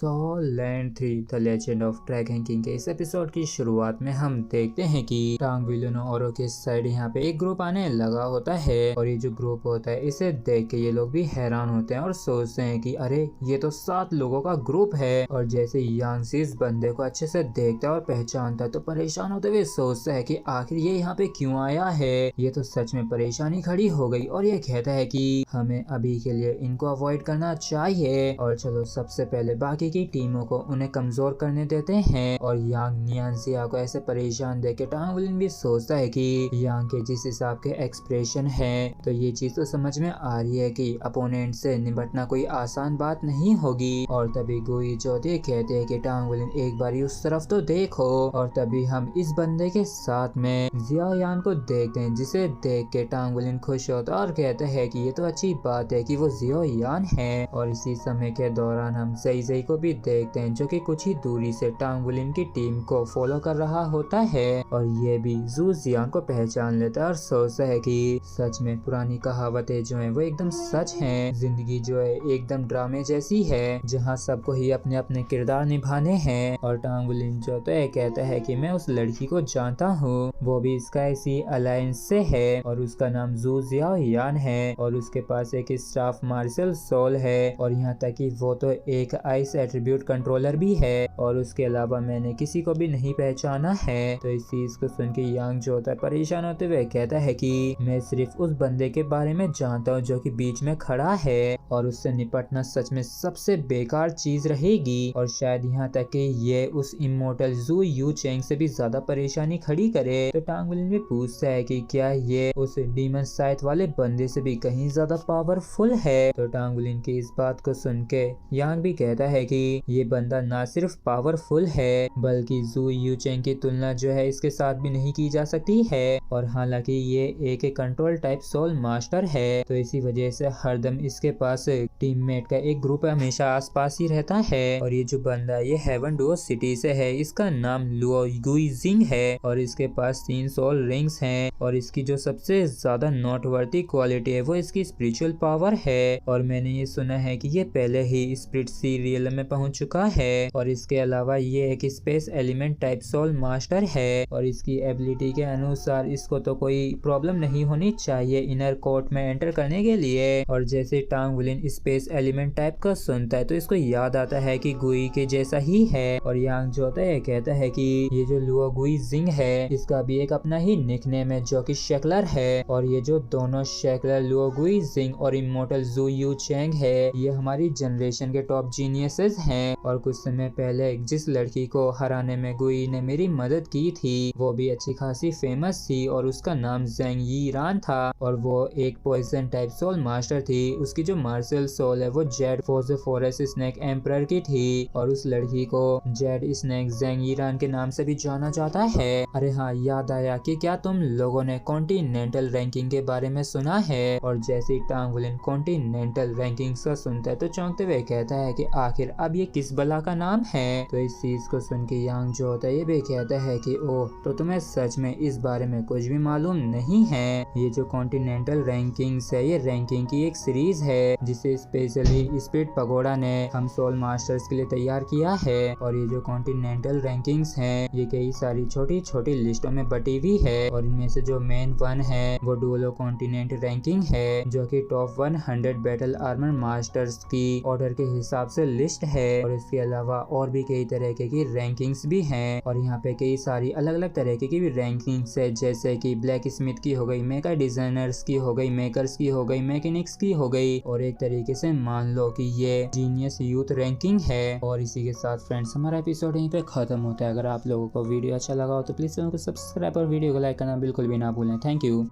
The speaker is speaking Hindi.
Land 3 the legend of dragon king के इस एपिसोड की शुरुआत में हम देखते हैं कि टांग विलन और के साइड यहाँ पे एक ग्रुप आने लगा होता है और ये जो ग्रुप होता है इसे देख के ये लोग भी हैरान होते हैं और सोचते हैं कि अरे ये तो 7 लोगों का ग्रुप है। और जैसे यांग इस बंदे को अच्छे से देखता है और पहचानता है तो परेशान होते हुए सोचता है कि आखिर ये यहाँ पे क्यों आया है। ये तो सच में परेशानी खड़ी हो गई और ये कहता है कि हमें अभी के लिए इनको अवॉइड करना चाहिए और चलो सबसे पहले बाकी की टीमों को उन्हें कमजोर करने देते हैं। और यांग नियांसिया को ऐसे परेशान देख के टांग विलन भी सोचता है कि यांग के जिस हिसाब के एक्सप्रेशन है तो ये चीज तो समझ में आ रही है कि अपोनेंट से निपटना कोई आसान बात नहीं होगी। और तभी गोई जोते कहते हैं कि टांग विलन एक बार उस तरफ तो देखो। और तभी हम इस बंदे के साथ में जियाओ यान को देखते हैं जिसे देख के टांग विलन खुश होता है और कहते हैं कि ये तो अच्छी बात है कि वो जियाओ यान है। और इसी समय के दौरान हम ज़ई को भी देखते हैं जो कि कुछ ही दूरी से टांग विलन की टीम को फॉलो कर रहा होता है और ये भी जू जियांग को पहचान लेता है और सोचता है कि सच में पुरानी कहावतें जो है वो एकदम सच हैं। जिंदगी जो है एकदम ड्रामे जैसी है जहाँ सबको ही अपने अपने किरदार निभाने हैं। और टांग विलन जो तो कहता है कि मैं उस लड़की को जानता हूँ, वो भी स्काई सी अलायंस से है और उसका नाम जू जियाओ यान है और उसके पास एक स्टाफ मार्शल सोल है और यहाँ तक कि वो तो एक आइस एट्रीब्यूट कंट्रोलर भी है और उसके अलावा मैंने किसी को भी नहीं पहचाना है। तो इस चीज को सुन के यांग जो होता है परेशान होते हुए कहता है कि मैं सिर्फ उस बंदे के बारे में जानता हूँ जो कि बीच में खड़ा है और उससे निपटना सच में सबसे बेकार चीज रहेगी और शायद यहाँ तक कि ये उस इमोर्टल जू यू चेंग से भी ज्यादा परेशानी खड़ी करे। तो टांग विलन भी पूछता है कि क्या ये उस डीमन साइट वाले बंदे से भी कहीं ज्यादा पावरफुल है। तो टांग विलन की इस बात को सुन के यांग भी कहता है कि ये बंदा ना सिर्फ पावरफुल है बल्कि जू यू चेंग की तुलना जो है इसके साथ भी नहीं की जा सकती है। और हालांकि ये एक कंट्रोल टाइप सोल मास्टर है तो इसी वजह से हरदम इसके पास टीममेट का एक ग्रुप हमेशा आसपास ही रहता है। और ये जो बंदा ये हेवन डुओ सिटी से है, इसका नाम लुओ गुइजिंग है और इसके पास 3 सोल रिंग्स हैं और इसकी जो सबसे ज्यादा नोटवर्दी क्वालिटी है वो इसकी स्पिरिचुअल पावर है। और मैंने ये सुना है कि ये पहले ही स्पिरिट सीरियल में पहुंच चुका है और इसके अलावा ये एक space element type soul master है और इसकी एबिलिटी के अनुसार इसको तो कोई प्रॉब्लम नहीं होनी चाहिए इनर कोर्ट में एंटर करने के लिए। और जैसे टांग विलन स्पेस एलिमेंट टाइप का सुनता है तो इसको याद आता है कि गुई के जैसा ही है। और यांग जो होता है कहता है कि ये जो लुओ गुइजिंग है इसका भी एक अपना ही निकनेम है जो कि शेकलर है और ये जो दोनों शेकलर लुओ गुइजिंग और इमोर्टल जू यू चेंग है ये हमारी जनरेशन के टॉप जीनियसेस हैं। और कुछ समय पहले जिस लड़की को हराने में गुई ने मेरी मदद की थी वो भी अच्छी खासी फेमस थी और उसका नाम ज़ेंग यीरान था और वो एक पॉइजन टाइप सोल मास्टर थी। उसकी जो मार्शल सोल है वो जेड फॉरेस्ट स्नेक एम्परर की थी और उस लड़की को जेड स्नेक ज़ेंग यीरान के नाम से भी जाना जाता है। अरे हाँ, याद आया कि क्या तुम लोगों ने कॉन्टिनेंटल रैंकिंग के बारे में सुना है। और जैसे टांग विलन कॉन्टिनेंटल रैंकिंग का सुनता है तो चौंकते हुए कहता है कि आखिर अब ये किस बला का नाम है। तो इस चीज को सुन के यांग जो होता है ये भी कहता है कि ओह, तो तुम्हें सच में इस बारे में कुछ भी मालूम नहीं है। ये जो कॉन्टिनेंटल रैंकिंग्स है ये रैंकिंग की एक सीरीज है जिसे स्पेशली स्पिरिट पगोडा ने हम सोल मास्टर्स के लिए तैयार किया है। और ये जो कॉन्टिनेंटल रैंकिंग्स हैं ये कई सारी छोटी छोटी लिस्टों में बटी हुई है और इनमें से जो मेन वन है वो डुओलो कॉन्टिनेंट रैंकिंग है जो कि टॉप 100 बैटल आर्मर मास्टर्स की ऑर्डर के हिसाब से लिस्ट है। और इसके अलावा और भी कई तरह की रैंकिंग्स भी हैं और यहाँ पे कई सारी अलग अलग तरह की भी रैंकिंग्स है जैसे कि ब्लैक स्मिथ की हो गई, मेका डिजाइनर्स की हो गई, मेकर्स की हो गई, मैकेनिक्स की हो गई और एक तरीके से मान लो कि ये जीनियस यूथ रैंकिंग है। और इसी के साथ फ्रेंड्स हमारा एपिसोड यहीं पे खत्म होता है। अगर आप लोगों को वीडियो अच्छा लगा हो तो प्लीज चैनल को सब्सक्राइब और वीडियो को लाइक करना बिल्कुल भी ना भूलें। Thank you.